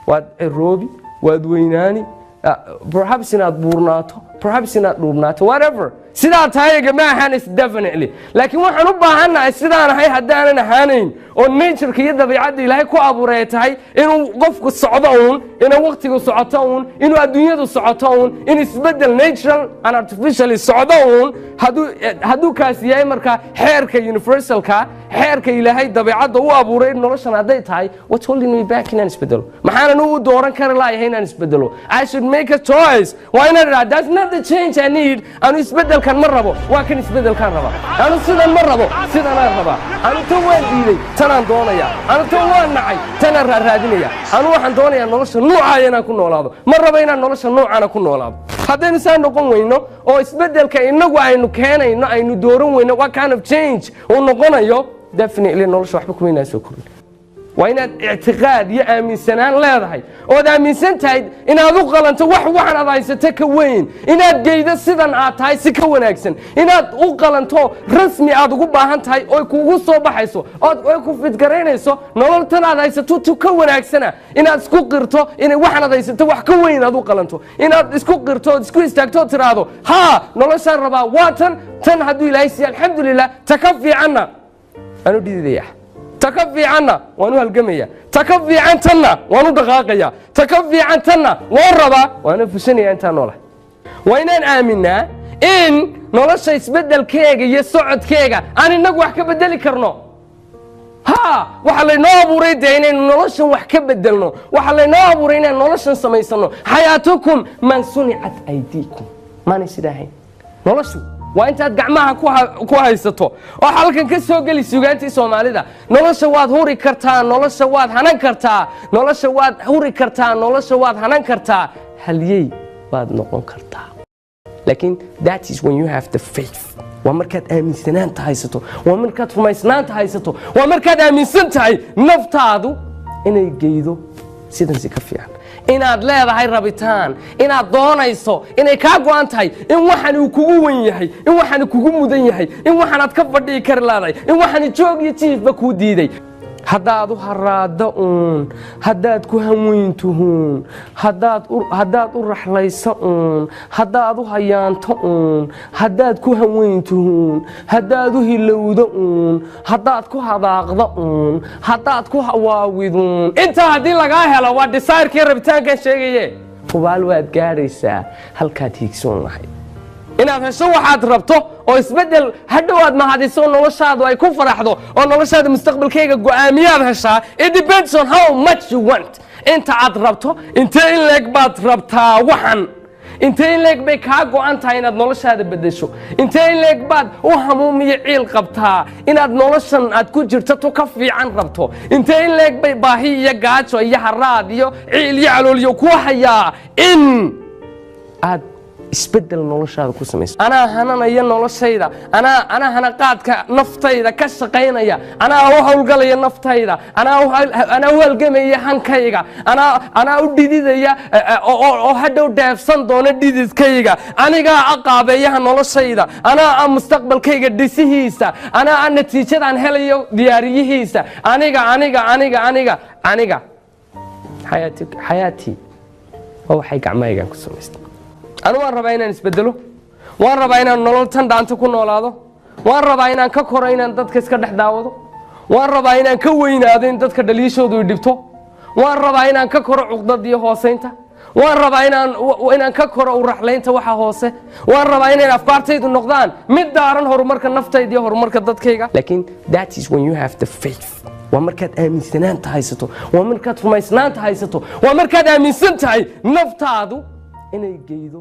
waad ciroobi waad weynaani perhaps inaad buurnaato perhaps inaad dhuubnaato whatever sidaa tahay ma ahaanaysa definitely laakiin waxaan u baahanahay sidaan ahay haddaanan ahaanayn oo nature-ka iyo dabiicadda ilaahay ku abuuray tahay inuu qofku socdo uun inuu waqtigu socoto uun inuu adduunyadu socoto uun in isbedel natural and artificially socdo uun hadduu kaas yahay markaa xeerka universalka xeerka ilaahay dabiicadda u abuuray noloshan hadday tahay what's holding me back inaan isbedelo maxaanan u dooran kari lahayn inaan isbedelo I should make a choice why not that's not the change I need anu isbedel kan ma rabo waa kan isbedelkan raba anu sidan ma rabo sidanaan raba anu tan waan diiday tanaan doonaya anu tan waan nacay tanaan raadinaya anu waxaan doonayaa nolosha nuucaaya inaan ku noolaado ma rabo inaan nolosha nuucaana ku noolaado haddaynu saa noqon weyno oo isbedelka inagu aynu keenayno aynu dooran weyno what kind of change uu noqonayo definitely nolosha waxba kuma inaa soo korin waa inaad ictiqaad iyo aaminsanaan leedahay ood aaminsan tahay inaad u qalanto waxaan aad haysato ka weyn inaad geydo sidan aad tahay si ka wanaagsan inaad u qalanto rasmi aad ugu baahan tahay oo kugu soo baxayso oo ku fidgaraynayso nolol tan aad haysato tu ka wanaagsana inaad isku qirto inay waxaan aad haysato wax ka weyn aad u qalanto inaad isku qirto ood isku istaagto tiraahdo haa noloshaan rabaa waa tan hadduu ilaahay siiya alxamdulilah ta ka fiicanna aanu dhididaya تكفي عنا وانو هالجمية تكفي عن تنا وانو دقاقية تكفي عن تنا والربا وانو فسني أنت نوله وين آمنا إن نولش يسبدل كيجا يسعد كيجا أنا نقول حكي بدل كرنو ها وحلينا أبوريدين إن نولش وحكي بدلنا وحلينا أبورينا نولش نسميسنو حياتكم من صنعت أيديكم ما نسيدهين نولشوا وانت gacmaha ku haysato oo halkan ka soo gali suugaantii Soomaalida nolosha waad huri kartaa nolosha waad hanan kartaa nolosha waad huri kartaa nolosha waad hanan kartaa haliyay waad noqon kartaa laakiin that is when you have the faith waa markaad aaminsanaanta haysato waa markaad rumaysnaanta haysato waa markaad aaminsan tahay naftaadu inay geedo sidan si ka fiican inaad leedahay rabitaan inaad doonayso inay ka go'an tahay in waxan uu kugu weyn yahay in waxan kugu mudan yahay in waxan aad ka fadhii kar leedahay in waxan joog iyo jiifba ku diiday haddaad u haraado haddaad ku hanweyntuhun haddaad u raxlayso haddaad u hayaanto haddaad ku hanweyntuhun haddaad u hilowdo haddaad ku hadaaqdo haddaad ku hawaawidun inta haddii lagaa helo waa desire-kii rabitaankan sheegaye hubaal waad gaadhaysaa halkaad hiigsoon lahayd inaad hesho waxaad rabto oo isbedel hadhow aad mahadiso noloshaadu ay ku faraxdo oo noloshaada mustaqbalkayga go'aamiyaad heshaa it depends on how much you want inta aad rabto intee in leeg baad rabtaa waxan intee in leeg bay kaa go'an tahay inaad noloshaada bedesho intee in leeg baad u hamuumiyo ciil qabtaa inaad noloshan aad ku jirto to ka fiican rabto intee in leeg bay baahi iyo gaajo iyo haraad iyo ciil iyo calooliyo ku hayaa in aad isbedel noloshaada ku samayso ana hananaya noloshayda ana hana qaadka naftayda ka shaqeynaya ana u hawlgalaya naftayda ana u halgamaya hankayga ana u dhididaya oo hadhow deefsan doona dhididkayga aniga aqaabeeyaha noloshayda ana mustaqbalkayga dhisihiisa ana natiijadaan helayo diyaariyihiisa aniga hayati oo waxay gacmaygan ku samaystay أنا وان ربا إنان اسبدلو وان ربا إنان نولل تان دانتا كو نولادو وان ربا إنان ككورا إنان دادك اسكا دح داودو وان ربا إنان كوينادين دادك دليشودو يدبتو وان ربا إنان ككورا عقداد دي هوسينتا وان ربا إنان ككورا ورحلينتا وحا هوسي وان ربا إنان أفكارتيدو نقدان مد داران هرماركا نفتايدي هرماركا دادكيغا لكن that is when you have the faith ومركات آمنسنان تهيستو ومركات رميسنان تهيستو ومركات آمنسن تهي نفتادو inay geedo